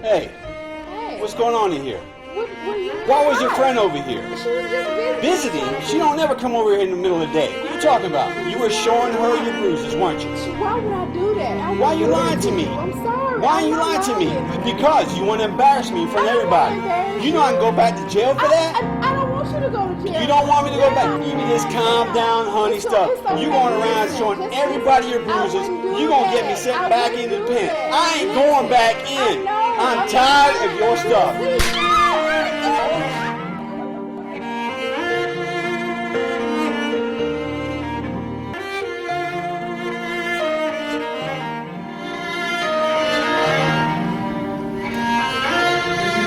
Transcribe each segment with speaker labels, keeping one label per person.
Speaker 1: Hey,
Speaker 2: Hey.
Speaker 1: what's going on in here?
Speaker 2: What are you
Speaker 1: Why was your friend over here?
Speaker 2: She was just
Speaker 1: Visiting? She don't never come over here in the middle of the day. What are you talking about? You were showing her your bruises, weren't you?
Speaker 2: Why would I do that?
Speaker 1: Why are you lying to me?
Speaker 2: I'm sorry.
Speaker 1: Why are you lying to me? Because you want to embarrass me in front of everybody. You know I can go back to jail for that?
Speaker 2: I don't want you to go to jail.
Speaker 1: You don't want me to go back? You just calm down, honey, stuff. You going around showing everybody your bruises. You gonna get me sent back into the pen. I ain't going back in. I'm tired of your stuff.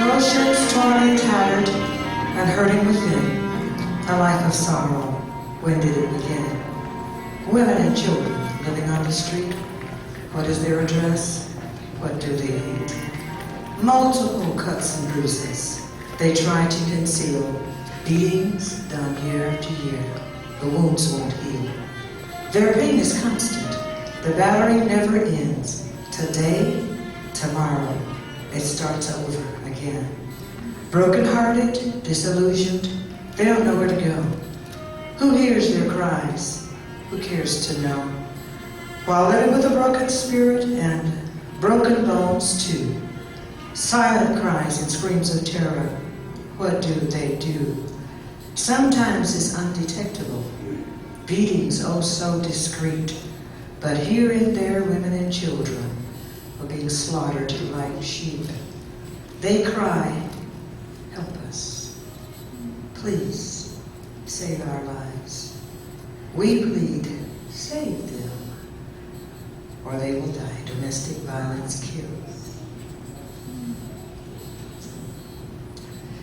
Speaker 3: Emotions torn and tattered and hurting within, a life of sorrow. When did it begin? Women and children living on the street. What is their address? What do they eat? Multiple cuts and bruises they try to conceal. Beatings done year after year. The wounds won't heal. Their pain is constant. The battery never ends. Today, tomorrow, it starts over again. Broken-hearted, disillusioned, they don't know where to go. Who hears their cries? Who cares to know? While living with a broken spirit and broken bones too. Silent cries and screams of terror. What do they do? Sometimes it's undetectable. Beatings oh so discreet. But here and there women and children are being slaughtered like sheep. They cry, help us. Please, save our lives. We plead, save them, or they will die. Domestic violence kills.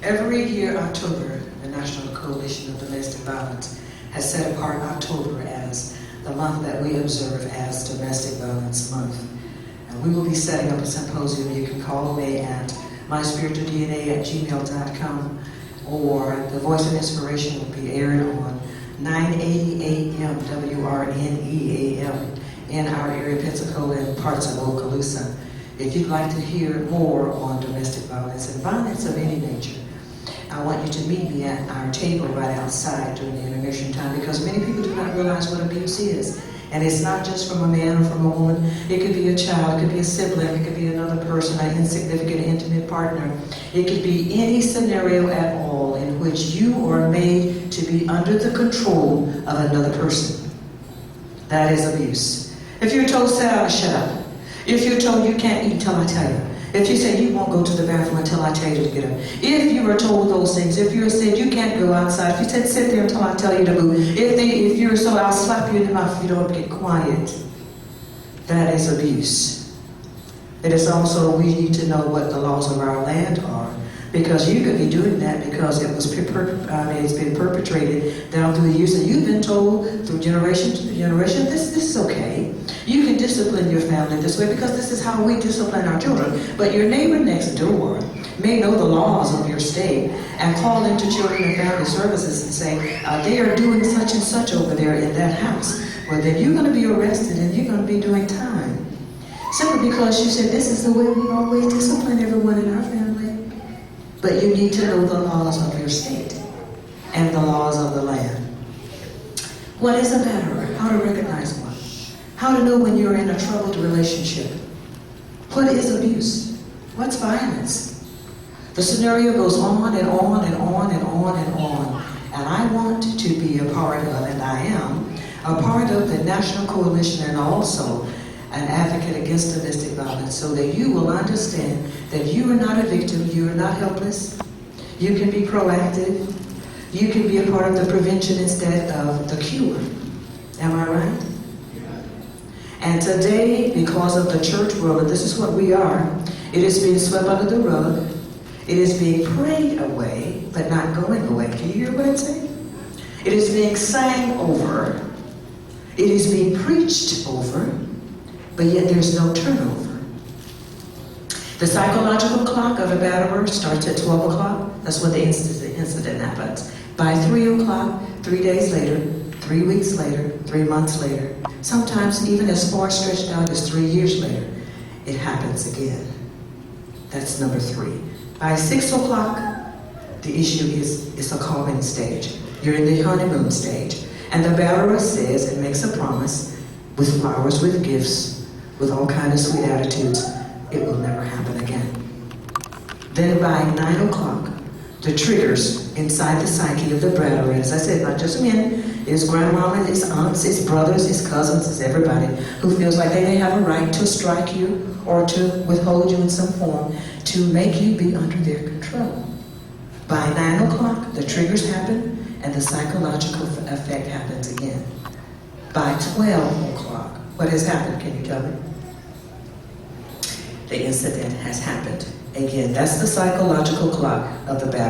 Speaker 3: Every year, October, the National Coalition of Domestic Violence has set apart October as the month that we observe as Domestic Violence Month. And we will be setting up a symposium. You can call me at myspiritualdna@gmail.com, or the Voice of Inspiration will be aired on 980 AM WRNEAM in our area, Pensacola and parts of Okaloosa. If you'd like to hear more on domestic violence and violence of any nature, I want you to meet me at our table right outside during the intermission time, because many people do not realize what abuse is. And it's not just from a man or from a woman. It could be a child, it could be a sibling, it could be another person, an insignificant, intimate partner. It could be any scenario at all in which you are made to be under the control of another person. That is abuse. If you're told, sit down and shut up. If you're told you can't eat until I tell you. If you say you won't go to the bathroom until I tell you to get up. If you were told those things, if you were said you can't go outside, if you said sit there until I tell you to move, if you were told I'll slap you in the mouth if you don't get quiet, that is abuse. It is also, we need to know what the laws of our land are, because you could be doing that because it was it's been perpetrated down through the years, and you've been told through generation to generation, this is okay. You can discipline your family this way because this is how we discipline our children. But your neighbor next door may know the laws of your state and call into Children and Family Services and say, they are doing such and such over there in that house. Well, then you're going to be arrested and you're going to be doing time. Simply because you said this is the way we always discipline everyone in our family. But you need to know the laws of your state and the laws of the land. What is a batterer? How to recognize one? How to know when you're in a troubled relationship? What is abuse? What's violence? The scenario goes on and on and on and on and on. And I want to be a part of, and I am, a part of the National Coalition and also an advocate against domestic violence, so that you will understand that you are not a victim, you are not helpless. You can be proactive. You can be a part of the prevention instead of the cure. Am I right? And today, because of the church world, and this is what we are, it is being swept under the rug. It is being prayed away, but not going away. Can you hear what I'm saying? It is being sang over. It is being preached over, but yet there's no turnover. The psychological clock of a batterer starts at 12 o'clock. That's when the incident happens. By 3 o'clock, 3 days later, 3 weeks later, 3 months later, sometimes even as far stretched out as 3 years later, it happens again. That's number 3. By 6 o'clock, the issue is it's a calming stage. You're in the honeymoon stage. And the batterer says and makes a promise with flowers, with gifts, with all kinds of sweet attitudes, it will never happen again. Then by 9 o'clock, the triggers inside the psyche of the batterer, as I said, not just men, it's grandmama, it's aunts, it's brothers, it's cousins, it's everybody who feels like they may have a right to strike you or to withhold you in some form to make you be under their control. By 9 o'clock, the triggers happen and the psychological effect happens again. By 12 o'clock, what has happened? Can you tell me? The incident has happened. Again, that's the psychological clock of the battle.